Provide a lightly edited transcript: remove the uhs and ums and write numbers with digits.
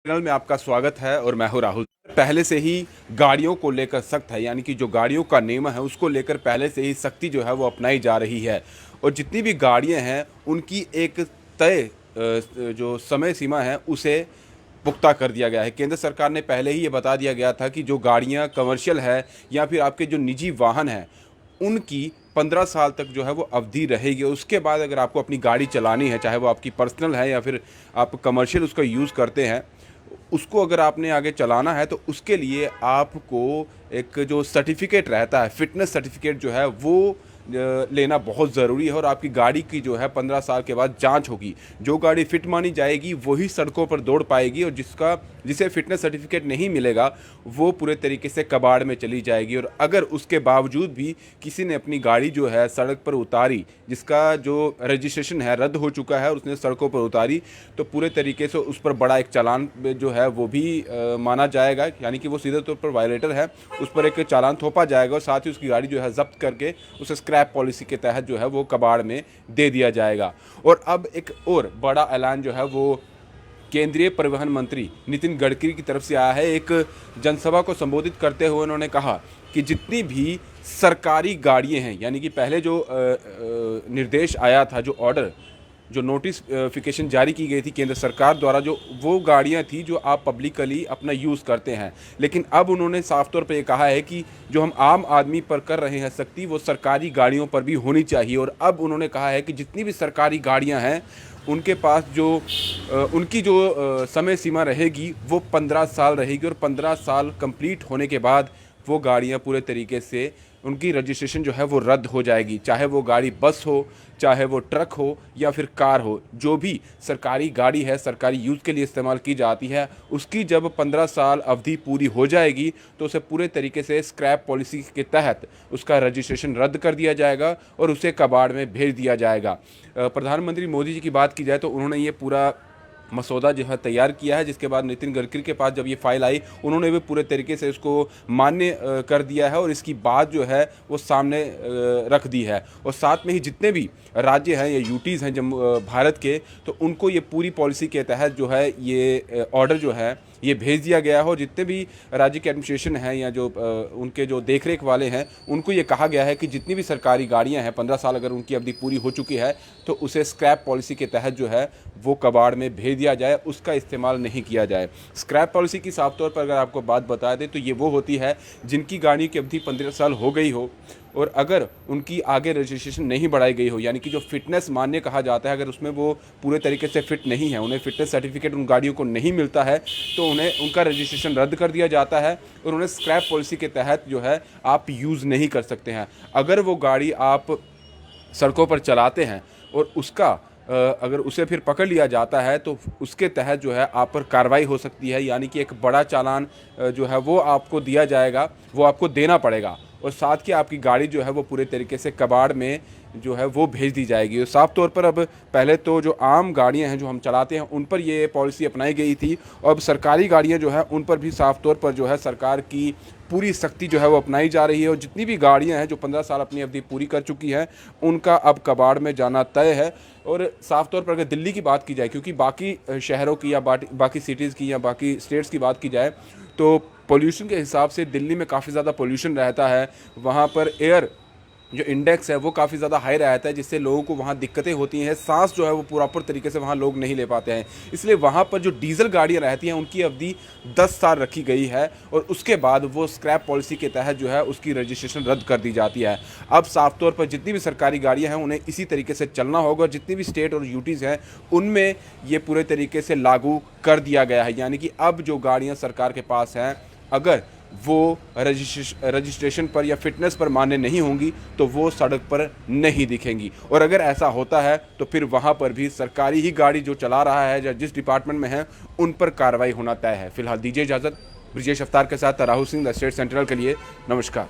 Channel में आपका स्वागत है और मैं हूं राहुल। पहले से ही गाड़ियों को लेकर सख्त है, यानी कि जो गाड़ियों का नियम है उसको लेकर पहले से ही सख्ती जो है वो अपनाई जा रही है। और जितनी भी गाड़ियां हैं उनकी एक तय जो समय सीमा है उसे पुख्ता कर दिया गया है। केंद्र सरकार ने पहले ही ये बता दिया गया था कि जो गाड़ियां कमर्शियल है या फिर आपके जो निजी वाहन हैं उनकी 15 साल तक जो है वो अवधि रहेगी। उसके बाद अगर आपको अपनी गाड़ी चलानी है, चाहे वो आपकी पर्सनल है या फिर आप कमर्शियल उसका यूज़ करते हैं, उसको अगर आपने आगे चलाना है तो उसके लिए आपको एक जो सर्टिफिकेट रहता है, फिटनेस सर्टिफिकेट जो है वो लेना बहुत ज़रूरी है। और आपकी गाड़ी की जो है 15 साल के बाद जांच होगी। जो गाड़ी फिट मानी जाएगी वही सड़कों पर दौड़ पाएगी, और जिसे फिटनेस सर्टिफिकेट नहीं मिलेगा वो पूरे तरीके से कबाड़ में चली जाएगी। और अगर उसके बावजूद भी किसी ने अपनी गाड़ी जो है सड़क पर उतारी, जिसका जो रजिस्ट्रेशन है रद्द हो चुका है और उसने सड़कों पर उतारी, तो पूरे तरीके से उस पर बड़ा एक चालान जो है वो भी माना जाएगा, यानी कि वो सीधे तौर पर वायलेटर है, उस पर एक चालान थोपा जाएगा। और साथ ही उसकी गाड़ी जो है जब्त करके उसे स्क्रैप पॉलिसी के तहत जो है वो कबाड़ में दे दिया जाएगा। और अब एक और बड़ा ऐलान जो है वो केंद्रीय परिवहन मंत्री नितिन गडकरी की तरफ से आया है। एक जनसभा को संबोधित करते हुए उन्होंने कहा कि जितनी भी सरकारी गाड़ियां हैं, यानी कि पहले जो निर्देश आया था, जो ऑर्डर, जो नोटिफिकेशन जारी की गई थी केंद्र सरकार द्वारा, जो वो गाड़ियां थी जो आप पब्लिकली अपना यूज़ करते हैं, लेकिन अब उन्होंने साफ तौर पे ये कहा है कि जो हम आम आदमी पर कर रहे हैं सख्ती, वो सरकारी गाड़ियों पर भी होनी चाहिए। और अब उन्होंने कहा है कि जितनी भी सरकारी गाड़ियां हैं उनके पास जो उनकी जो समय सीमा रहेगी वो 15 साल रहेगी। और 15 साल कंप्लीट होने के बाद वो गाड़ियाँ पूरे तरीके से उनकी रजिस्ट्रेशन जो है वो रद्द हो जाएगी। चाहे वो गाड़ी बस हो, चाहे वो ट्रक हो या फिर कार हो, जो भी सरकारी गाड़ी है, सरकारी यूज़ के लिए इस्तेमाल की जाती है, उसकी जब 15 साल अवधि पूरी हो जाएगी तो उसे पूरे तरीके से स्क्रैप पॉलिसी के तहत उसका रजिस्ट्रेशन रद्द कर दिया जाएगा और उसे कबाड़ में भेज दिया जाएगा। प्रधानमंत्री मोदी जी की बात की जाए तो उन्होंने ये पूरा मसौदा जो है तैयार किया है, जिसके बाद नितिन गडकरी के पास जब ये फाइल आई उन्होंने भी पूरे तरीके से इसको मान्य कर दिया है और इसकी बात जो है वो सामने रख दी है। और साथ में ही जितने भी राज्य हैं या यूटीज़ हैं जम्मू भारत के, तो उनको ये पूरी पॉलिसी के तहत जो है ये ऑर्डर जो है ये भेज दिया गया है। और जितने भी राज्य के एडमिनिस्ट्रेशन हैं या जो उनके जो देखरेख वाले हैं, उनको ये कहा गया है कि जितनी भी सरकारी गाड़ियां हैं 15 साल अगर उनकी अवधि पूरी हो चुकी है तो उसे स्क्रैप पॉलिसी के तहत जो है वो कबाड़ में भेज दिया जाए, उसका इस्तेमाल नहीं किया जाए। स्क्रैप पॉलिसी की साफ तौर पर अगर आपको बात बता दें तो ये वो होती है जिनकी गाड़ी की अवधि 15 साल हो गई हो और अगर उनकी आगे रजिस्ट्रेशन नहीं बढ़ाई गई हो, यानी कि जो फिटनेस मान्य कहा जाता है, अगर उसमें वो पूरे तरीके से फिट नहीं है, उन्हें फिटनेस सर्टिफिकेट उन गाड़ियों को नहीं मिलता है, तो उन्हें उनका रजिस्ट्रेशन रद्द कर दिया जाता है और उन्हें स्क्रैप पॉलिसी के तहत जो है आप यूज़ नहीं कर सकते हैं। अगर वो गाड़ी आप सड़कों पर चलाते हैं और अगर उसे फिर पकड़ लिया जाता है तो उसके तहत जो है आप पर कार्रवाई हो सकती है, यानी कि एक बड़ा चालान जो है वो आपको दिया जाएगा, वो आपको देना पड़ेगा। और साथ ही आपकी गाड़ी जो है वो पूरे तरीके से कबाड़ में जो है वो भेज दी जाएगी। और साफ तौर पर अब पहले तो जो आम गाड़ियां हैं जो हम चलाते हैं उन पर ये पॉलिसी अपनाई गई थी, और अब सरकारी गाड़ियां जो है उन पर भी साफ तौर पर जो है सरकार की पूरी सख्ती जो है वो अपनाई जा रही है। और जितनी भी गाड़ियां हैं जो 15 साल अपनी अवधि पूरी कर चुकी हैं उनका अब कबाड़ में जाना तय है। और साफ तौर पर अगर दिल्ली की बात की जाए, क्योंकि बाकी शहरों की या बाकी सिटीज़ की या बाकी स्टेट्स की बात की जाए, तो पोल्यूशन के हिसाब से दिल्ली में काफ़ी ज़्यादा पोल्यूशन रहता है। वहाँ पर एयर जो इंडेक्स है वो काफ़ी ज़्यादा हाई रहता है, जिससे लोगों को वहाँ दिक्कतें होती हैं, सांस जो है वो प्रॉपर तरीके से वहाँ लोग नहीं ले पाते हैं। इसलिए वहाँ पर जो डीजल गाड़ियाँ रहती हैं उनकी अवधि 10 साल रखी गई है और उसके बाद वो स्क्रैप पॉलिसी के तहत जो है उसकी रजिस्ट्रेशन रद्द कर दी जाती है। अब साफ तौर पर जितनी भी सरकारी गाड़ियाँ हैं उन्हें इसी तरीके से चलना होगा, और जितनी भी स्टेट और यूटीज़ हैं उनमें ये पूरे तरीके से लागू कर दिया गया है। यानी कि अब जो गाड़ियाँ सरकार के पास हैं, अगर वो रजिस्ट्रेशन पर या फिटनेस पर मान्य नहीं होंगी तो वो सड़क पर नहीं दिखेंगी। और अगर ऐसा होता है तो फिर वहाँ पर भी सरकारी ही गाड़ी जो चला रहा है या जिस डिपार्टमेंट में है उन पर कार्रवाई होना तय है। फिलहाल दीजिए इजाज़त। ब्रिजेश अफ्तार के साथ Rahul Singh, the state central के लिए। नमस्कार।